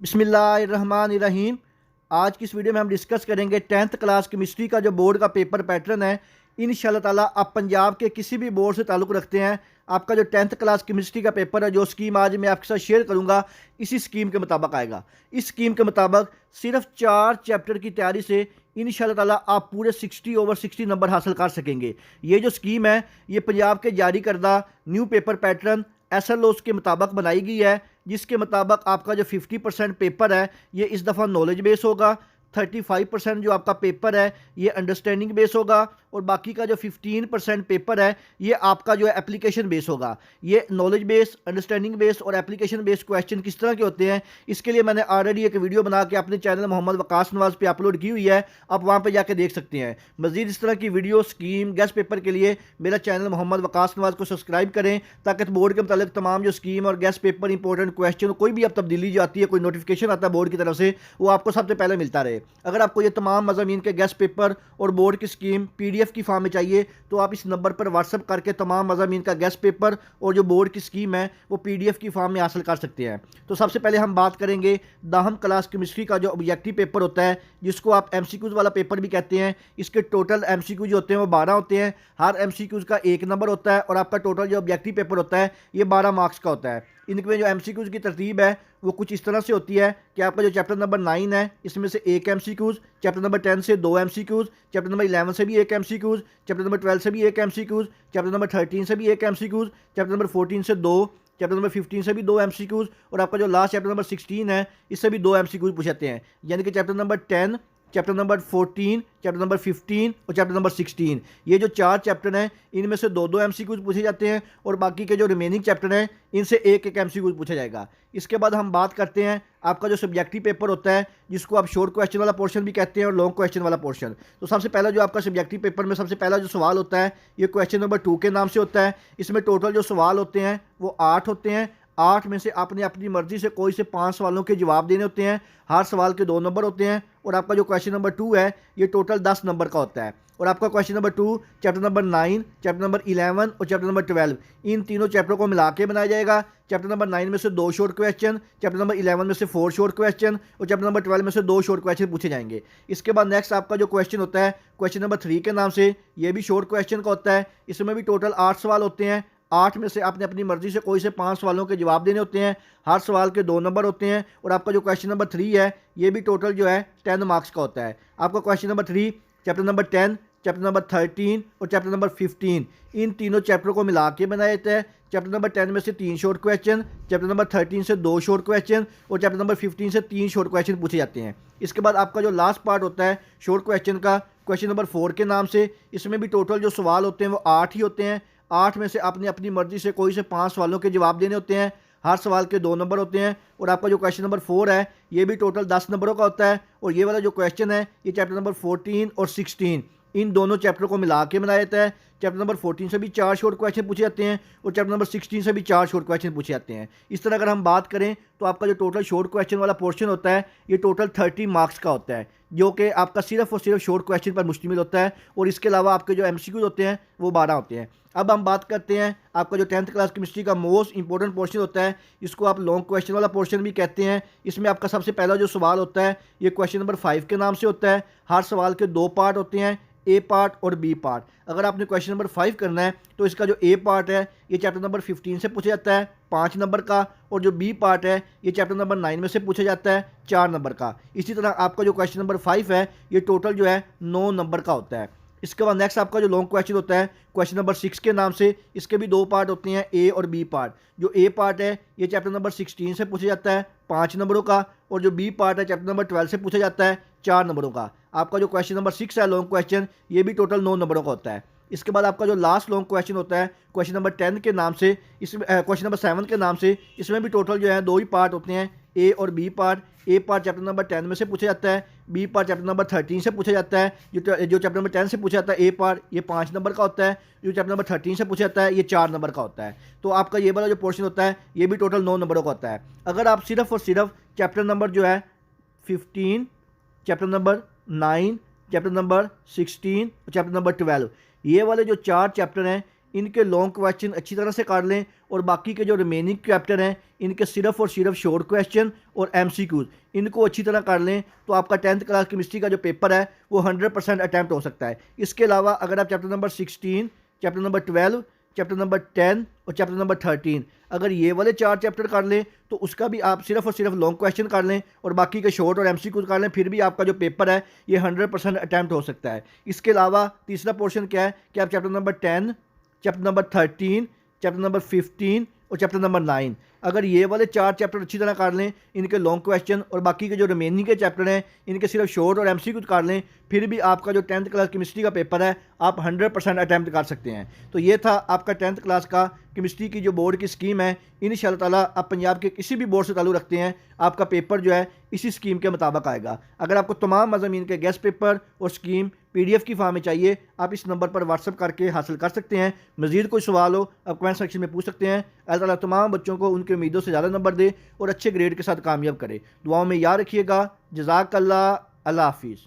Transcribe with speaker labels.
Speaker 1: बिस्मिल्लाहिर्रहमानिर्रहीम। आज की इस वीडियो में हम डिस्कस करेंगे 10th क्लास केमिस्ट्री का जो बोर्ड का पेपर पैटर्न है। इंशाल्लाह ताला आप पंजाब के किसी भी बोर्ड से ताल्लुक़ रखते हैं, आपका जो 10th क्लास केमिस्ट्री का पेपर है, जो स्कीम आज मैं आपके साथ शेयर करूंगा, इसी स्कीम के मुताबिक आएगा। इस स्कीम के मुताबिक सिर्फ 4 चैप्टर की तैयारी से इंशाल्लाह ताला आप पूरे 60/60 नंबर हासिल कर सकेंगे। ये जो स्कीम है, ये पंजाब के जारी करदा न्यू पेपर पैटर्न SLOs के मुताबिक बनाई गई है, जिसके मुताबिक आपका जो 50% पेपर है ये इस दफ़ा नॉलेज बेस होगा, 35% जो आपका पेपर है ये अंडरस्टैंडिंग बेस होगा, और बाकी का जो 15% पेपर है ये आपका जो है एप्लीकेशन बेस होगा। ये नॉलेज बेस, अंडरस्टैंडिंग बेस और एप्लीकेशन बेस क्वेश्चन किस तरह के होते हैं, इसके लिए मैंने ऑलरेडी एक वीडियो बना के अपने चैनल मोहम्मद वकास नवाज पे अपलोड की हुई है, आप वहाँ पे जाके देख सकते हैं। मजीद इस तरह की वीडियो, स्कीम, गेस्ट पेपर के लिए मेरा चैनल मोहम्मद वकास नवाज को सब्सक्राइब करें, ताकि बोर्ड के मतलब तमाम जो स्कीम और गेस्ट पेपर, इंपॉर्टेंट क्वेश्चन, कोई भी अब तब्दीली जो आती है, कोई नोटिफिकेशन आता है बोर्ड की तरफ से, वो आपको सबसे पहले मिलता रहे। अगर आपको ये तमाम मज़ामीन के गेस्ट पेपर और बोर्ड की स्कीम PDF की फॉर्म में चाहिए तो आप इस नंबर पर व्हाट्सअप करके तमाम मज़ामीन का गेस्ट पेपर और जो बोर्ड की स्कीम है वो PDF की फॉर्म में हासिल कर सकते हैं। तो सबसे पहले हम बात करेंगे 10th क्लास केमिस्ट्री का जो ऑब्जेक्टिव पेपर होता है, जिसको आप MCQs वाला पेपर भी कहते हैं। इसके टोटल MCQ जो होते हैं वो 12 होते हैं। हर MCQs का 1 नंबर होता है, और आपका टोटल जो ऑब्जेक्टिव पेपर होता है ये 12 मार्क्स का होता है। इनमें जो MCQs की तरतीब है वो कुछ इस तरह से होती है कि आपका जो चैप्टर नंबर 9 है इसमें से 1 MCQs, चैप्टर नंबर 10 से 2 MCQs, चैप्टर नंबर 11 से भी 1 MCQs, चैप्टर नंबर 12 से भी 1 MCQs, चैप्टर नंबर 13 से भी 1 MCQs, चैप्टर नंबर 14 से 2, चैप्टर नंबर 15 से भी 2 MCQs, और आपका जो लास्ट चैप्टर नंबर 16 है इससे भी 2 MCQs पूछ जाते हैं। यानी कि chapter number 10, chapter number 14, chapter number 15 और चैप्टर नंबर 16, ये जो 4 चैप्टर हैं इनमें से 2-2 MCQs पूछे जाते हैं, और बाकी के जो रिमेनिंग चैप्टर हैं इनसे 1-1 MCQ पूछा जाएगा। इसके बाद हम बात करते हैं आपका जो सब्जेक्टिव पेपर होता है, जिसको आप शॉर्ट क्वेश्चन वाला पोर्शन भी कहते हैं और लॉन्ग क्वेश्चन वाला पोर्शन। तो सबसे पहला जो आपका सब्जेक्टिव पेपर में सबसे पहला जो सवाल होता है ये क्वेश्चन नंबर 2 के नाम से होता है। इसमें टोटल जो सवाल होते हैं वो 8 होते हैं। 8 में से आपने अपनी मर्जी से कोई से 5 सवालों के जवाब देने होते हैं। हर सवाल के 2 नंबर होते हैं, और आपका जो क्वेश्चन नंबर 2 है ये टोटल 10 नंबर का होता है। और आपका question number 2 chapter number 9, chapter number 11 और चैप्टर नंबर 12, इन तीनों चैप्टरों को मिला के बनाया जाएगा। चैप्टर नंबर 9 में से 2 शॉर्ट क्वेश्चन, चैप्टर नंबर 11 में से 4 शॉर्ट क्वेश्चन, और चैप्टर नंबर 12 में से 2 शॉर्ट क्वेश्चन पूछे जाएंगे। इसके बाद नेक्स्ट आपका जो क्वेश्चन होता है क्वेश्चन नंबर 3 के नाम से, ये भी शॉर्ट क्वेश्चन का होता है। इसमें भी टोटल 8 सवाल होते हैं। 8 में से आपने अपनी मर्जी से कोई से 5 सवालों के जवाब देने होते हैं। हर सवाल के 2 नंबर होते हैं, और आपका जो क्वेश्चन नंबर 3 है ये भी टोटल जो है 10 मार्क्स का होता है। आपका question number 3 chapter number 10, chapter number 13 और चैप्टर नंबर 15, इन तीनों चैप्टरों को मिला के बनाया जाता है। चैप्टर नंबर 10 में से 3 शॉर्ट क्वेश्चन, चैप्टर नंबर 13 से 2 शॉर्ट क्वेश्चन, और चैप्टर नंबर 15 से 3 शॉर्ट क्वेश्चन पूछे जाते हैं। इसके बाद आपका जो लास्ट पार्ट होता है शॉर्ट क्वेश्चन का, क्वेश्चन नंबर 4 के नाम से, इसमें भी टोटल जो सवाल होते हैं वो 8 ही होते हैं। 8 में से आपने अपनी मर्जी से कोई से 5 सवालों के जवाब देने होते हैं। हर सवाल के 2 नंबर होते हैं, और आपका जो क्वेश्चन नंबर 4 है ये भी टोटल 10 नंबरों का होता है। और ये वाला जो क्वेश्चन है ये चैप्टर नंबर 14 और 16, इन दोनों चैप्टर को मिला के बनाया जाता है। चैप्टर नंबर 14 से भी 4 शॉर्ट क्वेश्चन पूछे जाते हैं, और चैप्टर नंबर 16 से भी 4 शॉर्ट क्वेश्चन पूछे जाते हैं। इस तरह अगर हम बात करें तो आपका जो टोटल शॉर्ट क्वेश्चन वाला पोर्शन होता है ये टोटल 30 मार्क्स का होता है, जो कि आपका सिर्फ और सिर्फ शॉर्ट क्वेश्चन पर मुश्तमिल होता है, और इसके अलावा आपके जो MCQ होते हैं वो 12 होते हैं। अब हम बात करते हैं आपका जो 10th क्लास केमिस्ट्री का मोस्ट इंपॉर्टेंट पोर्शन होता है, इसको आप लॉन्ग क्वेश्चन वाला पोर्शन भी कहते हैं। इसमें आपका सबसे पहला जो सवाल होता है ये क्वेश्चन नंबर 5 के नाम से होता है। हर सवाल के 2 पार्ट होते हैं, A पार्ट और B पार्ट। अगर आपने क्वेश्चन नंबर 5 करना है तो इसका जो A पार्ट है ये चैप्टर नंबर 15 से पूछा जाता है 5 नंबर का, और जो B पार्ट है ये चैप्टर नंबर 9 में से पूछा जाता है 4 नंबर का। इसी तरह आपका जो क्वेश्चन नंबर 5 है ये टोटल जो है 9 नंबर का होता है। इसके बाद नेक्स्ट आपका जो लॉन्ग क्वेश्चन होता है क्वेश्चन नंबर 6 के नाम से, इसके भी 2 पार्ट होते हैं, A और B पार्ट। जो A पार्ट है ये चैप्टर नंबर 16 से पूछा जाता है 5 नंबरों का, और जो B पार्ट है चैप्टर नंबर 12 से पूछा जाता है 4 नंबरों का। आपका जो क्वेश्चन नंबर 6 है लॉन्ग क्वेश्चन, ये भी टोटल 9 नंबरों का होता है। इसके बाद आपका जो लास्ट लॉन्ग क्वेश्चन होता है क्वेश्चन नंबर 10 के नाम से, इसमें क्वेश्चन नंबर 7 के नाम से, इसमें भी टोटल जो है 2 ही पार्ट होते हैं, A और B part. A part chapter number 10 में से पूछा जाता है, B पार्ट चैप्टर नंबर 13 से पूछा जाता है। जो चैप्टर नंबर 10 से पूछा जाता है A पार्ट, ये 5 नंबर का होता है। जो चैप्टर नंबर 13 से पूछा जाता है ये 4 नंबर का होता है। तो आपका ये वाला जो पोर्शन होता है ये भी टोटल 9 नंबरों का होता है। अगर आप सिर्फ और सिर्फ चैप्टर नंबर जो है 15, चैप्टर नंबर 9, चैप्टर नंबर 16 और चैप्टर नंबर 12, ये वाले जो 4 चैप्टर हैं इनके लॉन्ग क्वेश्चन अच्छी तरह से कर लें और बाकी के जो रिमेनिंग चैप्टर हैं इनके सिर्फ और सिर्फ शॉर्ट क्वेश्चन और एमसीक्यूज इनको अच्छी तरह कर लें तो आपका 10th क्लास केमिस्ट्री का जो पेपर है वो 100% अटैम्प्ट हो सकता है। इसके अलावा अगर आप chapter number 16, chapter number 12, chapter number 10 और चैप्टर नंबर 13 अगर ये वाले 4 चैप्टर कर लें तो उसका भी आप सिर्फ और सिर्फ लॉन्ग क्वेश्चन कर लें और बाकी के शॉर्ट और एमसीक्यूज कर लें, फिर भी आपका जो पेपर है ये 100% अटैम्प्ट हो सकता है। इसके अलावा तीसरा पोर्शन क्या है कि आप chapter number 10, chapter number 13, chapter number 15 और चैप्टर नंबर 9 अगर ये वाले 4 चैप्टर अच्छी तरह कर लें, इनके लॉन्ग क्वेश्चन और बाकी के जो रिमेनिंग के चैप्टर हैं इनके सिर्फ शॉर्ट और एमसीक्यू कर लें, फिर भी आपका जो 10th क्लास केमिस्ट्री का पेपर है आप 100% अटैम्प्ट कर सकते हैं। तो ये था आपका 10th क्लास का केमिस्ट्री की जो बोर्ड की स्कीम है। इंशाअल्लाह ताला आप पंजाब के किसी भी बोर्ड से ताल्लुक़ रखते हैं आपका पेपर जो है इसी स्कीम के मुताबिक आएगा। अगर आपको तमाम मज़ामीन के गेस्ट पेपर और स्कीम PDF की फॉर्म में चाहिए आप इस नंबर पर व्हाट्सअप करके हासिल कर सकते हैं। मज़ीद कोई सवाल हो आप कमेंट सेक्शन में पूछ सकते हैं। अल्लाह ताला तमाम बच्चों को उनकी उम्मीदों से ज़्यादा नंबर दे और अच्छे ग्रेड के साथ कामयाब करे। दुआओं में याद रखिएगा। जज़ाकल्लाह। अल्लाह हाफिज़।